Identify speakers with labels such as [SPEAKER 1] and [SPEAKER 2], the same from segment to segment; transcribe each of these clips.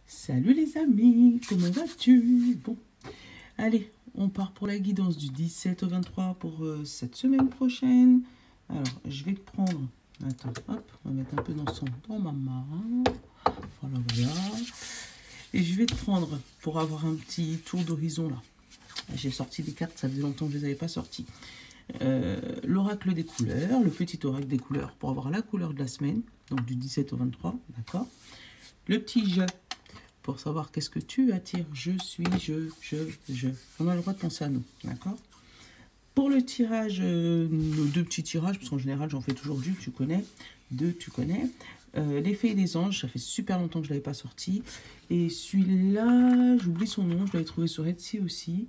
[SPEAKER 1] Salut les amis, comment vas-tu? Bon, allez, on part pour la guidance du 17 au 23 pour cette semaine prochaine. Alors, je vais te prendre... Attends, hop, on va mettre un peu dans ma main. Voilà, voilà. Et je vais te prendre pour avoir un petit tour d'horizon là. J'ai sorti des cartes, ça faisait longtemps que je ne les avais pas sorties. L'oracle des couleurs, le petit oracle des couleurs pour avoir la couleur de la semaine, donc du 17 au 23, d'accord. Le petit jeu pour savoir qu'est-ce que tu attires. Je suis, je. On a le droit de penser à nous, d'accord. Pour le tirage, nos deux petits tirages, parce qu'en général j'en fais toujours tu connais, tu connais. Les fées et les anges, ça fait super longtemps que je ne l'avais pas sorti. Et celui-là, j'oublie son nom, je l'avais trouvé sur Etsy aussi.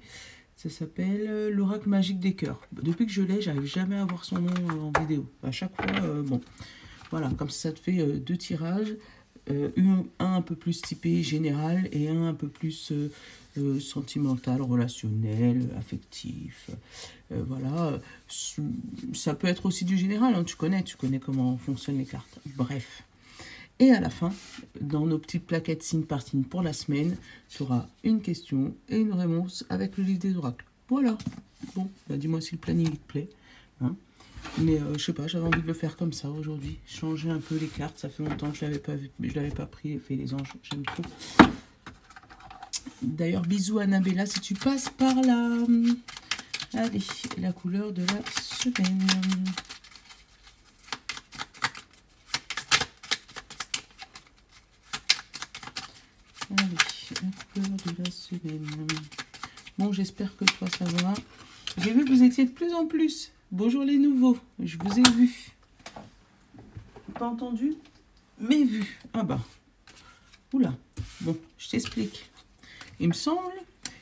[SPEAKER 1] Ça s'appelle l'oracle magique des cœurs. Depuis que je l'ai, j'arrive jamais à voir son nom en vidéo. À chaque fois, bon, voilà, comme ça te fait deux tirages. Un peu plus typé général et un peu plus sentimental, relationnel, affectif. Voilà, ça peut être aussi du général, hein, tu connais comment fonctionnent les cartes. Bref. Et à la fin, dans nos petites plaquettes signe par signe pour la semaine, tu auras une question et une réponse avec le livre des oracles. Voilà. Bon, bah dis-moi si le planning te plaît. Hein. Mais je sais pas, j'avais envie de le faire comme ça aujourd'hui. Changer un peu les cartes, ça fait longtemps que je l'avais pas pris, fait les anges, j'aime trop. D'ailleurs, bisous Annabella si tu passes par là. Allez, la couleur de la semaine. Allez, la couleur de la semaine. Bon, j'espère que toi ça va. J'ai vu que vous étiez de plus en plus. Bonjour les nouveaux, je vous ai vu. Pas entendu, mais vu. Ah bah, oula. Bon, je t'explique. Il me semble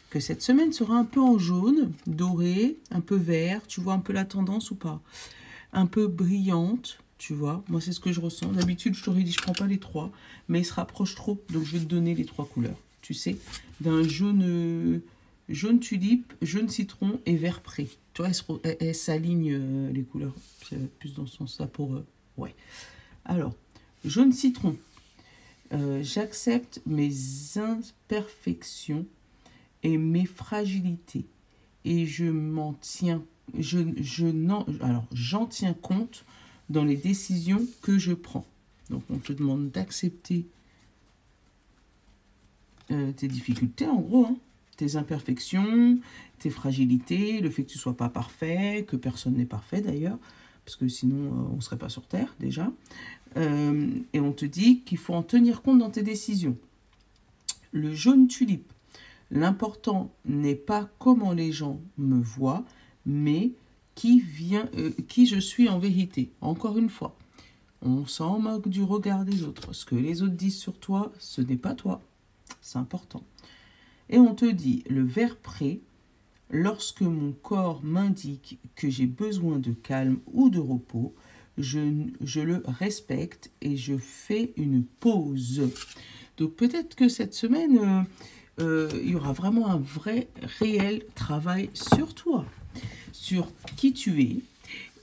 [SPEAKER 1] que cette semaine sera un peu en jaune, doré, un peu vert. Tu vois un peu la tendance ou pas? Un peu brillante, tu vois. Moi, c'est ce que je ressens. D'habitude, je t'aurais dit, je prends pas les trois, mais il se rapproche trop. Donc, je vais te donner les trois couleurs. Tu sais, d'un jaune, jaune tulipe, jaune citron et vert pré. Tu vois, elles s'alignent les couleurs. C'est plus dans ce sens-là pour eux. Ouais. Alors, jaune citron. J'accepte mes imperfections et mes fragilités. Et je m'en tiens. J'en tiens compte dans les décisions que je prends. Donc, on te demande d'accepter tes difficultés, en gros, hein, tes imperfections, tes fragilités, le fait que tu ne sois pas parfait, que personne n'est parfait d'ailleurs, parce que sinon, on ne serait pas sur Terre, déjà. Et on te dit qu'il faut en tenir compte dans tes décisions. Le jaune tulipe. L'important n'est pas comment les gens me voient, mais qui je suis en vérité. Encore une fois, on s'en moque du regard des autres. Ce que les autres disent sur toi, ce n'est pas toi. C'est important. Et on te dit, le vert pré, lorsque mon corps m'indique que j'ai besoin de calme ou de repos, je le respecte et je fais une pause. Donc peut-être que cette semaine... il y aura vraiment un vrai, réel travail sur toi, sur qui tu es.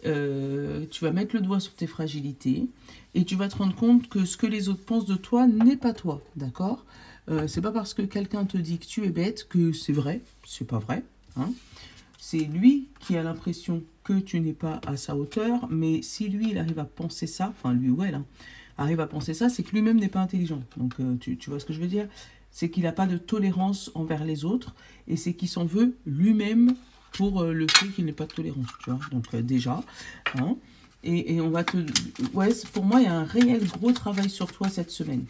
[SPEAKER 1] Tu vas mettre le doigt sur tes fragilités et tu vas te rendre compte que ce que les autres pensent de toi n'est pas toi, d'accord? C'est pas parce que quelqu'un te dit que tu es bête que c'est vrai, c'est pas vrai. Hein? C'est lui qui a l'impression que tu n'es pas à sa hauteur, mais si lui, il arrive à penser ça, enfin lui ou elle, hein, arrive à penser ça, c'est que lui-même n'est pas intelligent. Donc tu vois ce que je veux dire? C'est qu'il n'a pas de tolérance envers les autres et c'est qu'il s'en veut lui-même pour le fait qu'il n'ait pas de tolérance, tu vois. Donc déjà, hein, et on va te... Ouais, pour moi, il y a un réel gros travail sur toi cette semaine.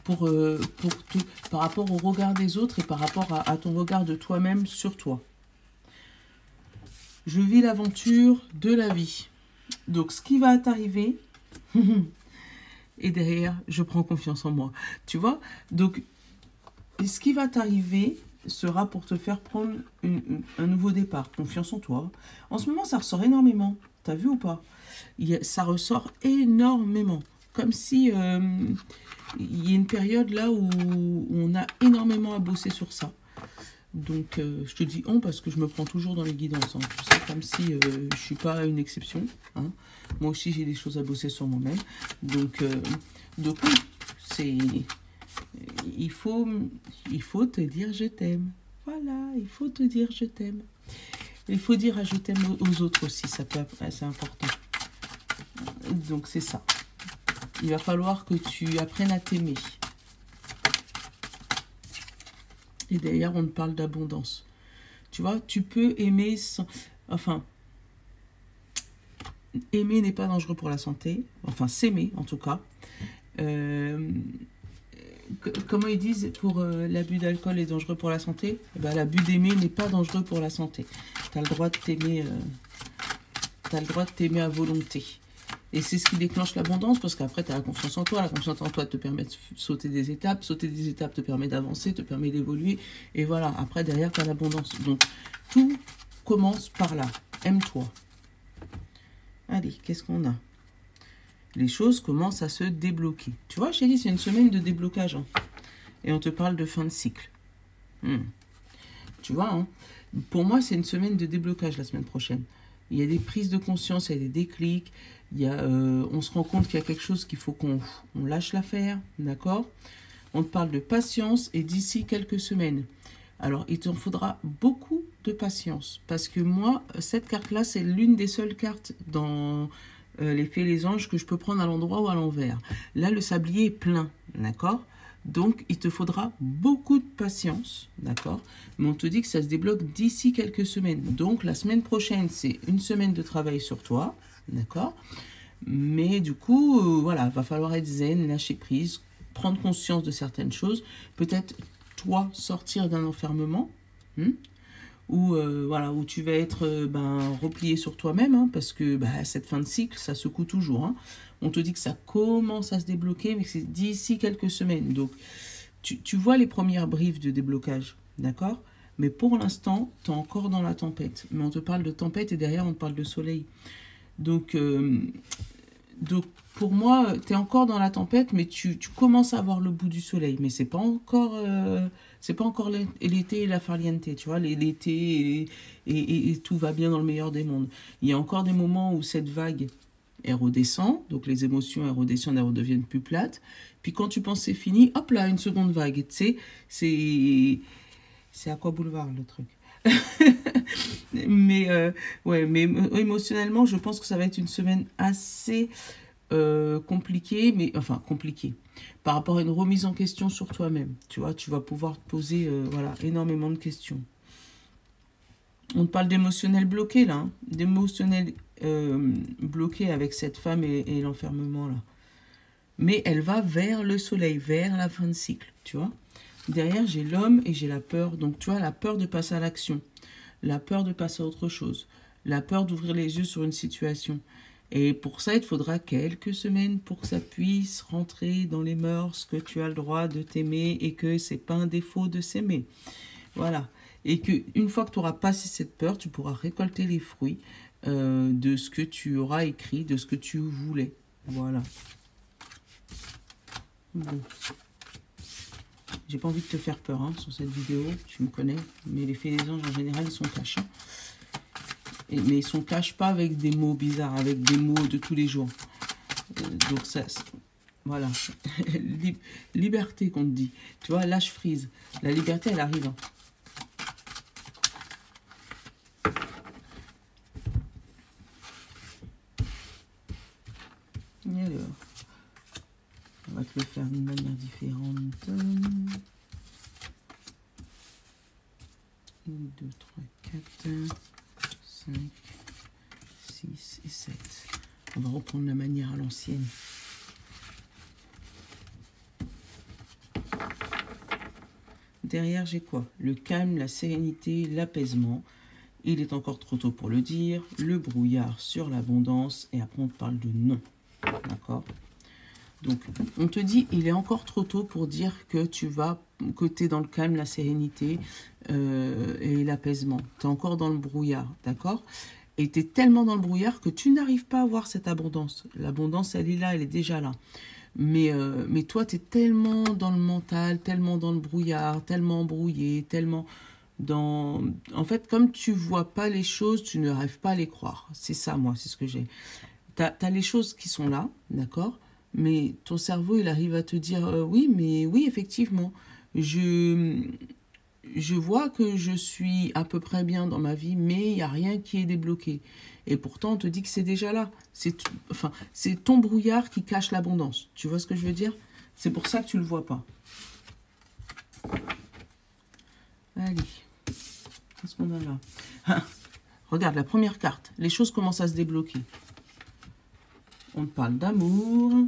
[SPEAKER 1] Pour tout, par rapport au regard des autres et par rapport à ton regard de toi-même sur toi. Je vis l'aventure de la vie. Donc, ce qui va t'arriver... Et derrière, je prends confiance en moi. Tu vois? Donc, ce qui va t'arriver sera pour te faire prendre un nouveau départ. Confiance en toi. En ce moment, ça ressort énormément. T'as vu ou pas? Ça ressort énormément. Comme si il y a une période là où on a énormément à bosser sur ça. Donc, je te dis on parce que je me prends toujours dans les guidances. Hein. C'est comme si je ne suis pas une exception. Hein. Moi aussi, j'ai des choses à bosser sur moi-même. Donc oui, il faut te dire je t'aime. Voilà, il faut te dire je t'aime. Il faut dire je t'aime aux autres aussi, c'est important. Donc c'est ça. Il va falloir que tu apprennes à t'aimer. Et d'ailleurs, on te parle d'abondance. Tu vois, tu peux aimer sans... Enfin, aimer n'est pas dangereux pour la santé. Enfin, s'aimer, en tout cas. Comment ils disent pour l'abus d'alcool est dangereux pour la santé? L'abus d'aimer n'est pas dangereux pour la santé. Tu as le droit de t'aimer à volonté. Et c'est ce qui déclenche l'abondance, parce qu'après, tu as la confiance en toi. La confiance en toi te permet de sauter des étapes. Sauter des étapes te permet d'avancer, te permet d'évoluer. Et voilà, après, derrière, tu as l'abondance. Donc, tout commence par là. Aime-toi. Allez, qu'est-ce qu'on a? Les choses commencent à se débloquer. Tu vois, chérie, c'est une semaine de déblocage. Hein. Et on te parle de fin de cycle. Tu vois, hein, pour moi, c'est une semaine de déblocage la semaine prochaine. Il y a des prises de conscience, il y a des déclics. On se rend compte qu'il y a quelque chose qu'il faut qu'on lâche l'affaire. D'accord? On te parle de patience et d'ici quelques semaines. Alors, il t'en faudra beaucoup de patience. Parce que moi, cette carte-là, c'est l'une des seules cartes dans... les fées, les anges, que je peux prendre à l'endroit ou à l'envers. Là, le sablier est plein, d'accord? Donc, il te faudra beaucoup de patience, d'accord? Mais on te dit que ça se débloque d'ici quelques semaines. Donc, la semaine prochaine, c'est une semaine de travail sur toi, d'accord? Mais du coup, voilà, va falloir être zen, lâcher prise, prendre conscience de certaines choses. Peut-être, toi, sortir d'un enfermement, où tu vas être replié sur toi-même, hein, parce que cette fin de cycle, ça secoue toujours. Hein. On te dit que ça commence à se débloquer, mais que c'est d'ici quelques semaines. Donc, tu vois les premières briefs de déblocage, d'accord? Mais pour l'instant, tu es encore dans la tempête. Mais on te parle de tempête et derrière, on te parle de soleil. Donc pour moi, tu es encore dans la tempête, mais tu commences à voir le bout du soleil. Mais c'est pas encore l'été et la farniente, tu vois, l'été et tout va bien dans le meilleur des mondes. Il y a encore des moments où cette vague, elle redescend, donc les émotions, elles redescendent, elles redeviennent plus plates. Puis quand tu penses c'est fini, hop là, une seconde vague. Tu sais, c'est à quoi boulevard le truc. mais émotionnellement, je pense que ça va être une semaine assez compliquée, compliquée par rapport à une remise en question sur toi-même. Tu vois, tu vas pouvoir te poser énormément de questions. On te parle d'émotionnel bloqué là, hein, d'émotionnel bloqué avec cette femme et l'enfermement là. Mais elle va vers le soleil, vers la fin de cycle, tu vois. Derrière, j'ai l'homme et j'ai la peur. Donc, tu vois, la peur de passer à l'action. La peur de passer à autre chose. La peur d'ouvrir les yeux sur une situation. Et pour ça, il te faudra quelques semaines pour que ça puisse rentrer dans les mœurs, que tu as le droit de t'aimer et que c'est pas un défaut de s'aimer. Voilà. Et qu'une fois que tu auras passé cette peur, tu pourras récolter les fruits de ce que tu auras écrit, de ce que tu voulais. Voilà. Bon. J'ai pas envie de te faire peur hein, sur cette vidéo, tu me connais, mais les fées et les anges en général ils sont cash. Hein. Mais ils sont cash pas avec des mots bizarres, avec des mots de tous les jours. Donc ça, voilà, liberté qu'on te dit. Tu vois, lâche prise. La liberté elle arrive. Hein. Et alors, on va te le faire d'une manière différente. 1, 2, 3, 4, 5, 6 et 7. On va reprendre la manière à l'ancienne. Derrière, j'ai quoi? Le calme, la sérénité, l'apaisement. Il est encore trop tôt pour le dire. Le brouillard sur l'abondance. Et après, on parle de non. D'accord? Donc, on te dit, il est encore trop tôt pour dire que tu vas, que tu es dans le calme, la sérénité et l'apaisement. Tu es encore dans le brouillard, d'accord? Et tu es tellement dans le brouillard que tu n'arrives pas à voir cette abondance. L'abondance, elle est là, elle est déjà là. Mais toi, tu es tellement dans le mental, tellement dans le brouillard, tellement embrouillé, tellement dans... En fait, comme tu vois pas les choses, tu n'arrives pas à les croire. C'est ça, moi, c'est ce que j'ai. Tu as les choses qui sont là, d'accord? Mais ton cerveau, il arrive à te dire, oui, mais oui, effectivement, je vois que je suis à peu près bien dans ma vie, mais il n'y a rien qui est débloqué. Et pourtant, on te dit que c'est déjà là. Enfin, c'est ton brouillard qui cache l'abondance. Tu vois ce que je veux dire? C'est pour ça que tu ne le vois pas. Allez. Qu'est-ce qu'on a là? Ah, regarde, la première carte. Les choses commencent à se débloquer. On te parle d'amour.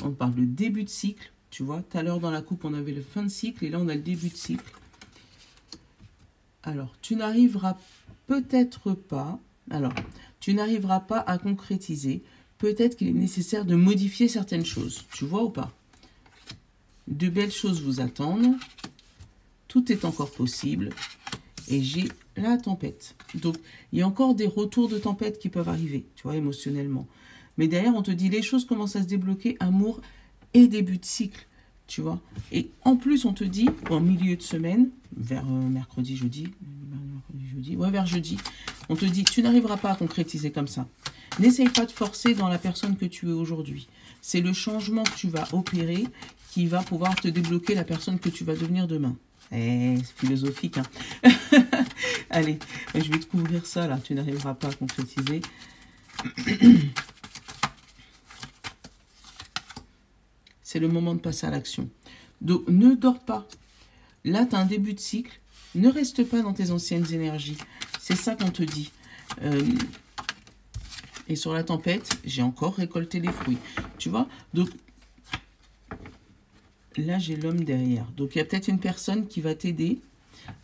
[SPEAKER 1] On te parle de début de cycle. Tu vois, tout à l'heure dans la coupe, on avait le fin de cycle. Et là, on a le début de cycle. Alors, tu n'arriveras peut-être pas... Alors, tu n'arriveras pas à concrétiser. Peut-être qu'il est nécessaire de modifier certaines choses. Tu vois ou pas? De belles choses vous attendent. Tout est encore possible. Et j'ai la tempête. Donc, il y a encore des retours de tempête qui peuvent arriver, tu vois, émotionnellement. Mais derrière, on te dit, les choses commencent à se débloquer, amour et début de cycle, tu vois. Et en plus, on te dit, en milieu de semaine, vers mercredi, jeudi, ouais, vers jeudi, on te dit, tu n'arriveras pas à concrétiser comme ça. N'essaye pas de forcer dans la personne que tu es aujourd'hui. C'est le changement que tu vas opérer qui va pouvoir te débloquer la personne que tu vas devenir demain. C'est philosophique, hein. Allez, je vais te couvrir ça, là. Tu n'arriveras pas à concrétiser. C'est le moment de passer à l'action. Donc, ne dors pas. Là, tu as un début de cycle. Ne reste pas dans tes anciennes énergies. C'est ça qu'on te dit. Et sur la tempête, j'ai encore récolté les fruits. Tu vois? Donc, là, j'ai l'homme derrière. Donc, il y a peut-être une personne qui va t'aider.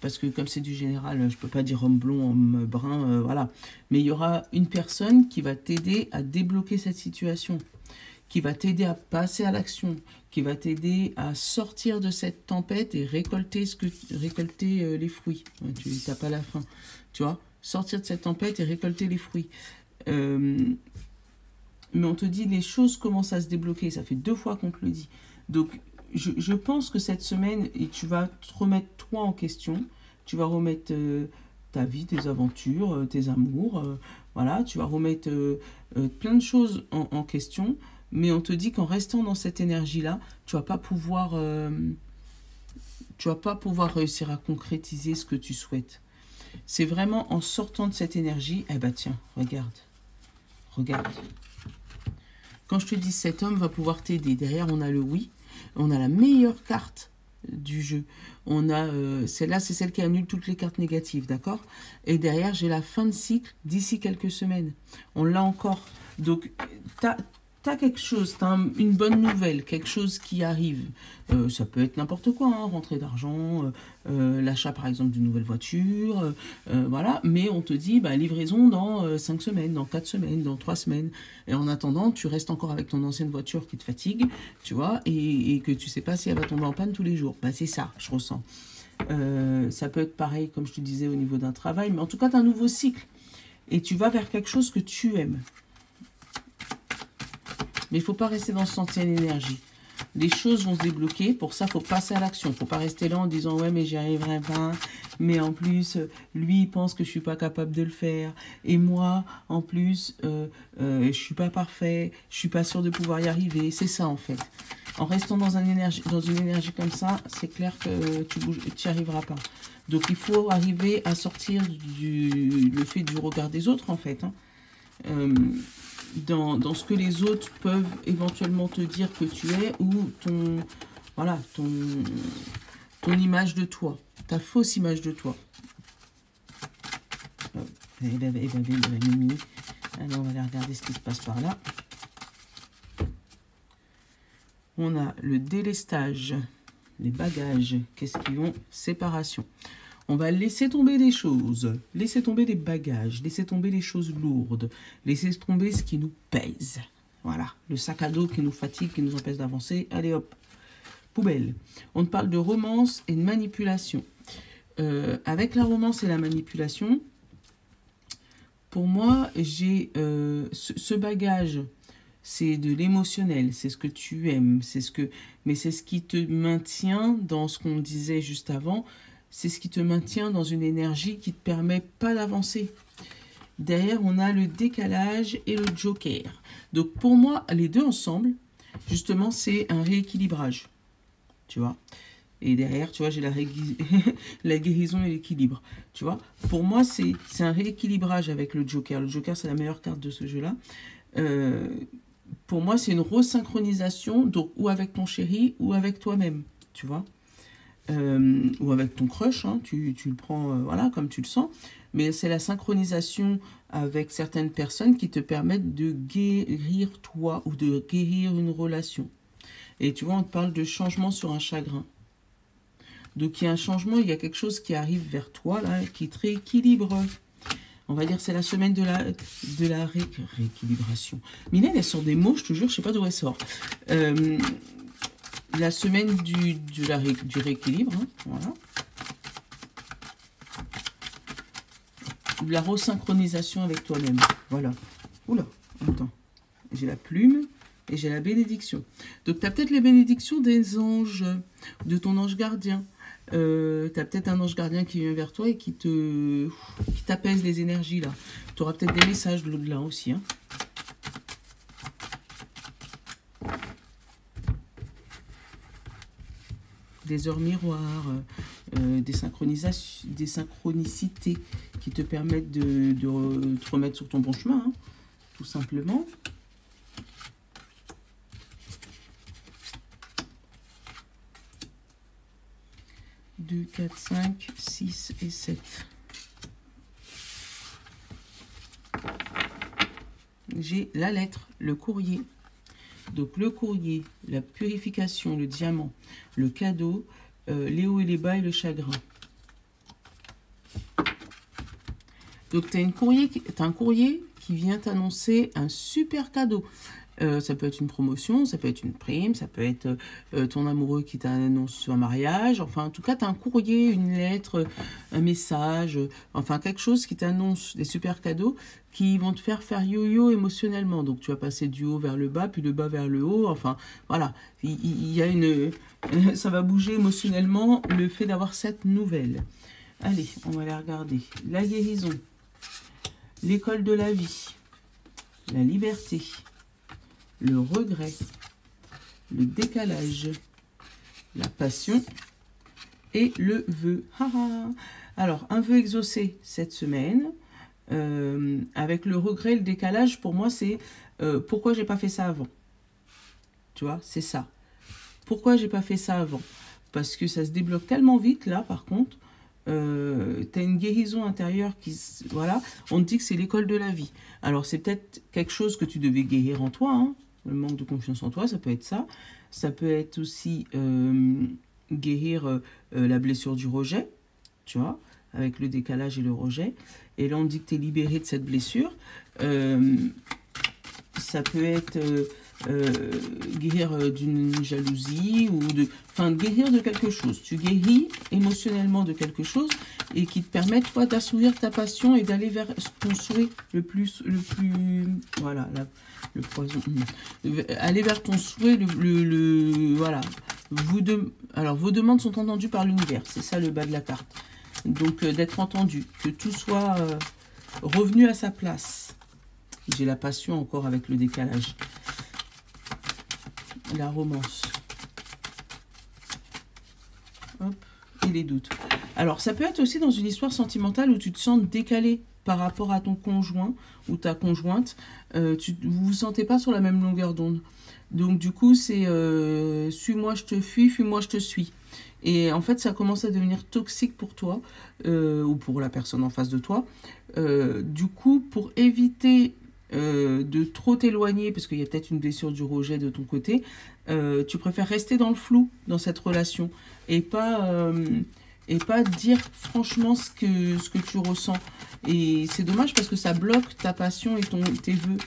[SPEAKER 1] Parce que comme c'est du général, je ne peux pas dire homme blond, homme brun, voilà. Mais il y aura une personne qui va t'aider à débloquer cette situation. Qui va t'aider à passer à l'action. Qui va t'aider à sortir de cette tempête et récolter, les fruits. Tu n'as pas la faim. Tu vois? Sortir de cette tempête et récolter les fruits. Mais on te dit, les choses commencent à se débloquer. Ça fait 2 fois qu'on te le dit. Donc, je pense que cette semaine, tu vas te remettre toi en question. Tu vas remettre ta vie, tes aventures, tes amours. Voilà, tu vas remettre plein de choses en question. Mais on te dit qu'en restant dans cette énergie-là, tu ne vas pas pouvoir réussir à concrétiser ce que tu souhaites. C'est vraiment en sortant de cette énergie, eh ben tiens, regarde. Regarde. Quand je te dis cet homme va pouvoir t'aider, derrière on a le oui. On a la meilleure carte du jeu. On a celle-là, c'est celle qui annule toutes les cartes négatives, d'accord? Et derrière, j'ai la fin de cycle d'ici quelques semaines. On l'a encore. Donc, t'as quelque chose, t'as une bonne nouvelle, quelque chose qui arrive. Ça peut être n'importe quoi, hein, rentrée d'argent, l'achat par exemple d'une nouvelle voiture, voilà. Mais on te dit, bah, livraison dans 5 semaines, dans 4 semaines, dans 3 semaines. Et en attendant, tu restes encore avec ton ancienne voiture qui te fatigue, tu vois, et que tu sais pas si elle va tomber en panne tous les jours. Bah, c'est ça, je ressens. Ça peut être pareil, comme je te disais, au niveau d'un travail, mais en tout cas, tu as un nouveau cycle. Et tu vas vers quelque chose que tu aimes. Mais il ne faut pas rester dans cette ancienne énergie. Les choses vont se débloquer. Pour ça, il faut passer à l'action. Il ne faut pas rester là en disant « Ouais, mais j'y arriverai pas. Mais en plus, lui, il pense que je ne suis pas capable de le faire. Et moi, en plus, je ne suis pas parfait. Je ne suis pas sûr de pouvoir y arriver. » C'est ça, en fait. En restant dans une énergie comme ça, c'est clair que tu n'y arriveras pas. Donc, il faut arriver à sortir le fait du regard des autres, en fait. Hein. Dans ce que les autres peuvent éventuellement te dire que tu es ou ton image de toi, ta fausse image de toi. Alors, on va aller regarder ce qui se passe par là. On a le délestage, les bagages, qu'est-ce qu'ils ont? Séparation. On va laisser tomber des choses, laisser tomber des bagages, laisser tomber les choses lourdes, laisser tomber ce qui nous pèse. Voilà, le sac à dos qui nous fatigue, qui nous empêche d'avancer. Allez hop, poubelle. On te parle de romance et de manipulation. Avec la romance et la manipulation, pour moi, j'ai ce bagage, c'est de l'émotionnel, c'est ce que tu aimes, mais c'est ce qui te maintient dans ce qu'on disait juste avant. C'est ce qui te maintient dans une énergie qui ne te permet pas d'avancer. Derrière, on a le décalage et le joker. Donc, pour moi, les deux ensemble, Justement, c'est un rééquilibrage, tu vois. Et derrière, tu vois, j'ai la guérison et l'équilibre, tu vois. Pour moi, c'est un rééquilibrage avec le Joker. Le Joker, c'est la meilleure carte de ce jeu-là. Pour moi, c'est une resynchronisation, donc ou avec ton chéri ou avec toi-même, tu vois. Ou avec ton crush, hein, tu le prends voilà, comme tu le sens. Mais c'est la synchronisation avec certaines personnes qui te permettent de guérir toi ou de guérir une relation. Et tu vois, on te parle de changement sur un chagrin. Donc il y a un changement, il y a quelque chose qui arrive vers toi, là, qui te rééquilibre. On va dire c'est la semaine de la rééquilibration. Mylène, elle sort des mots, je te jure, je sais pas d'où elle sort. La semaine du rééquilibre, hein, voilà. De la resynchronisation avec toi-même, voilà. Oula, attends, j'ai la plume et j'ai la bénédiction. Donc tu as peut-être les bénédictions des anges, de ton ange gardien. Tu as peut-être un ange gardien qui vient vers toi et qui t'apaise les énergies là. Tu auras peut-être des messages de l'au-delà aussi. Hein. Des heures miroirs, des synchronicités qui te permettent de te remettre sur ton bon chemin, hein, tout simplement. 2, 4, 5, 6 et 7. J'ai la lettre, le courrier. Donc le courrier, la purification, le diamant, le cadeau, les hauts et les bas et le chagrin. Donc tu as un courrier qui vient t'annoncer un super cadeau. Ça peut être une promotion, ça peut être une prime, ça peut être ton amoureux qui t'annonce un mariage. Enfin, en tout cas, tu as un courrier, une lettre, un message, enfin quelque chose qui t'annonce des super cadeaux qui vont te faire yo-yo émotionnellement. Donc, tu vas passer du haut vers le bas, puis le bas vers le haut. Enfin, voilà, il y a ça va bouger émotionnellement le fait d'avoir cette nouvelle. Allez, on va la regarder. La guérison, l'école de la vie, la liberté, le regret, le décalage, la passion et le vœu. Alors, un vœu exaucé cette semaine, avec le regret et le décalage, pour moi, c'est pourquoi j'ai pas fait ça avant. Tu vois, c'est ça. Pourquoi j'ai pas fait ça avant? Parce que ça se débloque tellement vite, là, par contre. Tu as une guérison intérieure qui... Voilà, on te dit que c'est l'école de la vie. Alors, c'est peut-être quelque chose que tu devais guérir en toi, hein. Le manque de confiance en toi, ça peut être ça. Ça peut être aussi guérir la blessure du rejet, tu vois, avec le décalage et le rejet. Et là, on dit que tu es libéré de cette blessure. Ça peut être guérir d'une jalousie ou guérir de quelque chose. Tu guéris émotionnellement de quelque chose et qui te permet, toi, d'assouvir ta passion et d'aller vers ton souhait le plus voilà, le poison. Aller vers ton souhait, voilà. Alors, vos demandes sont entendues par l'univers. C'est ça le bas de la carte. Donc, d'être entendu. Que tout soit revenu à sa place. J'ai la passion encore avec le décalage. La romance. Hop. Et les doutes. Alors, ça peut être aussi dans une histoire sentimentale où tu te sens décalé par rapport à ton conjoint ou ta conjointe. Vous ne vous sentez pas sur la même longueur d'onde. Donc, du coup, c'est suis-moi, je te fuis, fuis-moi, je te suis. Et en fait, ça commence à devenir toxique pour toi ou pour la personne en face de toi. Du coup, pour éviter de trop t'éloigner, parce qu'il y a peut-être une blessure du rejet de ton côté, tu préfères rester dans le flou dans cette relation et pas dire franchement ce que tu ressens. Et c'est dommage parce que ça bloque ta passion et tes vœux.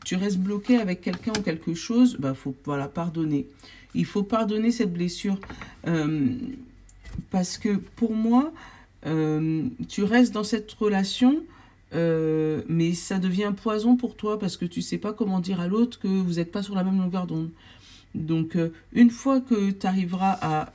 [SPEAKER 1] Tu restes bloqué avec quelqu'un ou quelque chose, faut pardonner. Il faut pardonner cette blessure parce que pour moi, tu restes dans cette relation, mais ça devient un poison pour toi parce que tu sais pas comment dire à l'autre que vous n'êtes pas sur la même longueur d'onde. Donc, une fois que tu arriveras à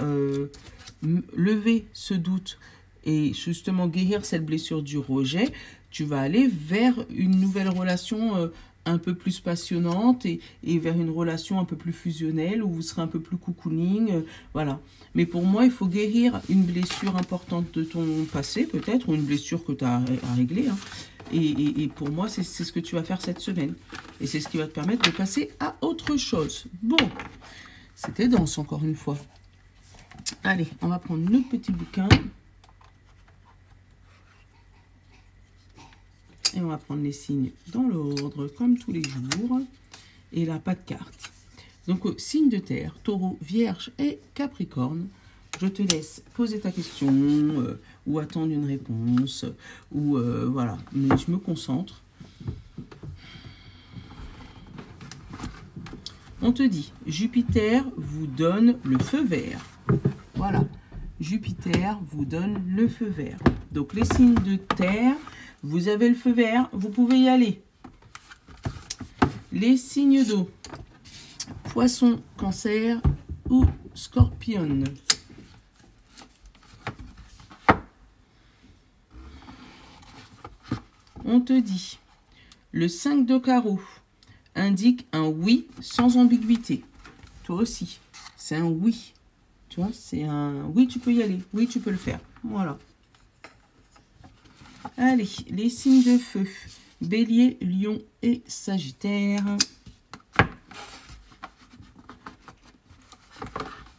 [SPEAKER 1] lever ce doute et justement guérir cette blessure du rejet, tu vas aller vers une nouvelle relation un peu plus passionnante et vers une relation un peu plus fusionnelle où vous serez un peu plus cocooning, voilà. Mais pour moi, il faut guérir une blessure importante de ton passé, peut-être, ou une blessure que tu as à régler, hein. Et pour moi, c'est ce que tu vas faire cette semaine. Et c'est ce qui va te permettre de passer à autre chose. Bon, c'était dense encore une fois. Allez, on va prendre notre petit bouquin. Et on va prendre les signes dans l'ordre, comme tous les jours. Et là, pas de carte. Donc, signe de terre, taureau, vierge et capricorne. Je te laisse poser ta question ou attendre une réponse. Ou voilà, mais je me concentre. On te dit, Jupiter vous donne le feu vert. Voilà, Jupiter vous donne le feu vert. Donc, les signes de terre, vous avez le feu vert, vous pouvez y aller. Les signes d'eau, poisson, cancer ou scorpion. On te dit, le 5 de carreau indique un oui sans ambiguïté. Toi aussi, c'est un oui. Tu vois, c'est un oui, tu peux y aller. Oui, tu peux le faire. Voilà. Allez, les signes de feu. Bélier, Lion et Sagittaire.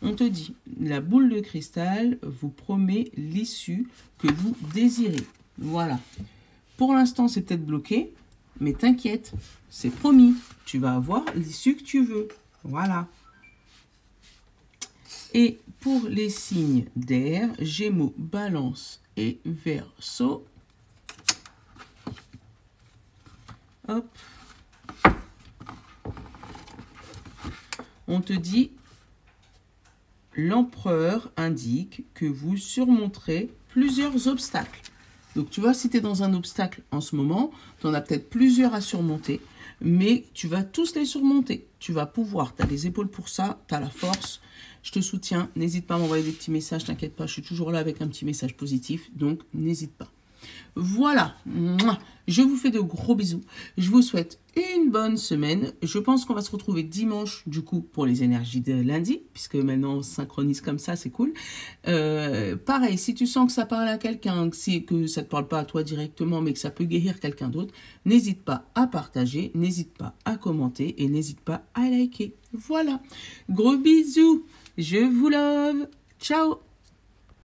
[SPEAKER 1] On te dit, la boule de cristal vous promet l'issue que vous désirez. Voilà. Pour l'instant, c'est peut-être bloqué, mais t'inquiète, c'est promis. Tu vas avoir l'issue que tu veux. Voilà. Et pour les signes d'air, Gémeaux, Balance et Verseau. Hop. On te dit, l'empereur indique que vous surmonterez plusieurs obstacles. Donc, tu vois, si tu es dans un obstacle en ce moment, tu en as peut-être plusieurs à surmonter, mais tu vas tous les surmonter. Tu vas pouvoir, tu as les épaules pour ça, tu as la force. Je te soutiens, n'hésite pas à m'envoyer des petits messages, t'inquiète pas, je suis toujours là avec un petit message positif, donc n'hésite pas. Voilà, je vous fais de gros bisous. Je vous souhaite une bonne semaine. Je pense qu'on va se retrouver dimanche, du coup, pour les énergies de lundi, puisque maintenant on synchronise comme ça, c'est cool. Pareil, si tu sens que ça parle à quelqu'un, que ça ne te parle pas à toi directement, mais que ça peut guérir quelqu'un d'autre, n'hésite pas à partager, n'hésite pas à commenter et n'hésite pas à liker. Voilà, gros bisous, je vous love, ciao.